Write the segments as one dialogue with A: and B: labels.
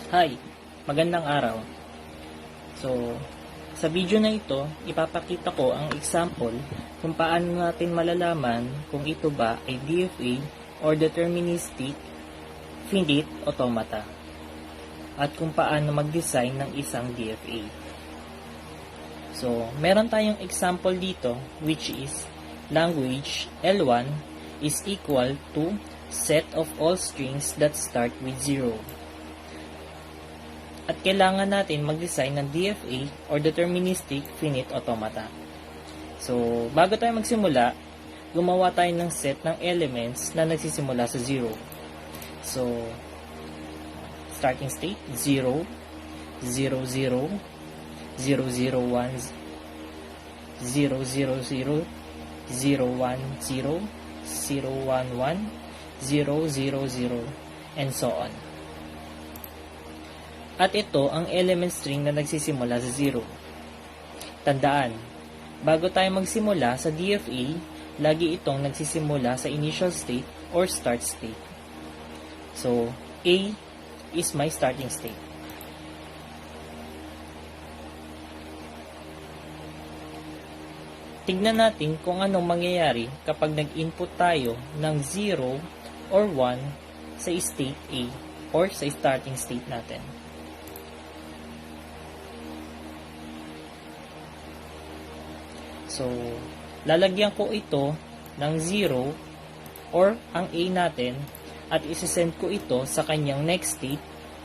A: Hi, magandang araw. So, sa video na ito, ipapakita ko ang example kung paano natin malalaman kung ito ba ay DFA or deterministic finite automata at kung paano mag-design ng isang DFA. So, meron tayong example dito which is language L1 is equal to set of all strings that start with 0. At kailangan natin mag-design ng DFA or deterministic finite automata. So, bago tayo magsimula, gumawa tayo ng set ng elements na nagsisimula sa 0. So, starting state 0, 0, 0, 0, 0, 1, 0, 0, 0, 0, 0, 1, 0, 0, 1, 1, 0, 0, 0, and so on. At ito ang element string na nagsisimula sa 0. Tandaan, bago tayo magsimula sa DFA, lagi itong nagsisimula sa initial state or start state. So, A is my starting state. Tignan natin kung anong mangyayari kapag nag-input tayo ng 0 or 1 sa state A or sa starting state natin. So, lalagyan ko ito ng 0 or ang A natin at isesend ko ito sa kanyang next state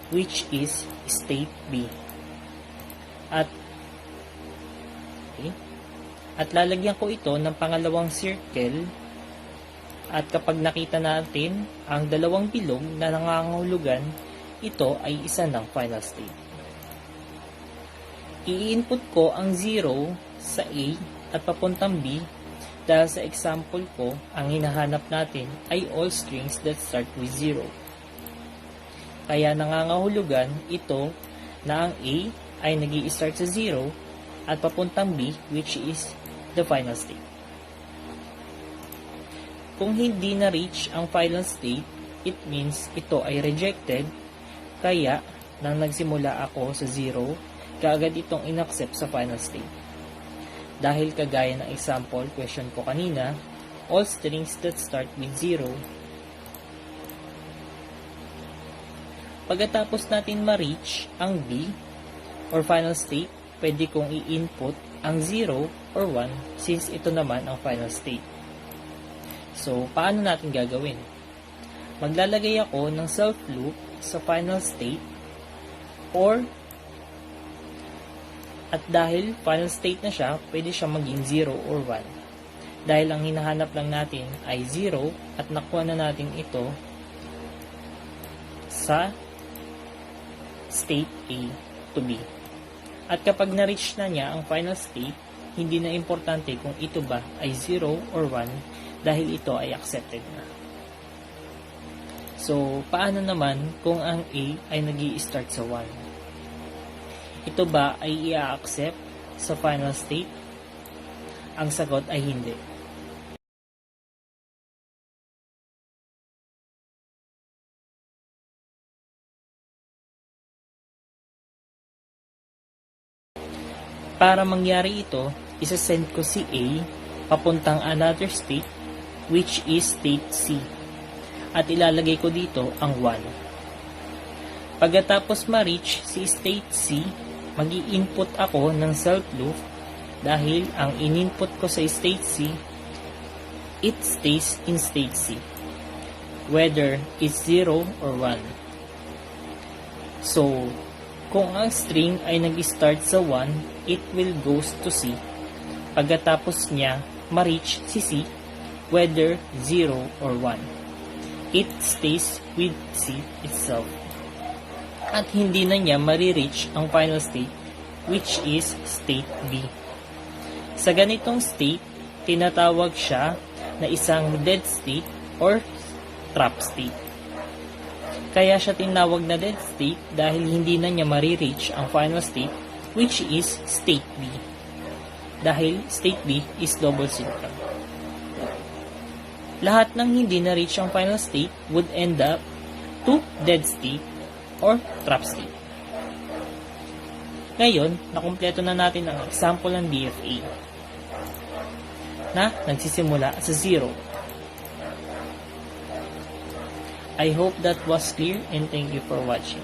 A: which is state B. At lalagyan ko ito ng pangalawang circle at kapag nakita natin ang dalawang bilog na nangangahulugan, ito ay isa ng final state. I-input ko ang 0 sa A at papuntang B dahil sa example ko, ang hinahanap natin ay all strings that start with 0. Kaya nangangahulugan ito na ang A ay nag-i-start sa 0 at papuntang B which is the final state. Kung hindi na-reach ang final state, it means ito ay rejected, kaya nang nagsimula ako sa 0, kaagad itong inaccept sa final state. Dahil kagaya ng example question ko kanina, all strings that start with 0. Pagkatapos natin ma-reach ang B or final state, pwede kong i-input ang 0 or 1 since ito naman ang final state. So, paano natin gagawin? Maglalagay ako ng self loop sa final state or at dahil final state na siya, pwede siya maging 0 or 1. Dahil ang hinahanap lang natin ay 0 at nakuha na natin ito sa state A to B. At kapag na-reach na niya ang final state, hindi na importante kung ito ba ay 0 or 1 dahil ito ay accepted na. So, paano naman kung ang A ay nag-i-start sa 1? Ito ba ay i-accept sa final state? Ang sagot ay hindi. Para mangyari ito, isasend ko si A papuntang another state which is state C. At ilalagay ko dito ang 1. Pagkatapos ma-reach si state C, mag-i-input ako ng self loop dahil ang in-input ko sa state C, it stays in state C, whether it's 0 or 1. So, kung ang string ay nag-start sa 1, it will goes to C. Pagkatapos niya, ma-reach si C, whether 0 or 1. It stays with C itself. At hindi na niya marireach ang final state which is state B. Sa ganitong state, tinatawag siya na isang dead state or trap state. Kaya siya tinawag na dead state dahil hindi na niya marireach ang final state which is state B. Dahil state B is double circle. Lahat ng hindi na-reach ang final state would end up to dead state or trap state. Ngayon, nakumpleto na natin ang example ng DFA na nagsisimula sa 0. I hope that was clear and thank you for watching.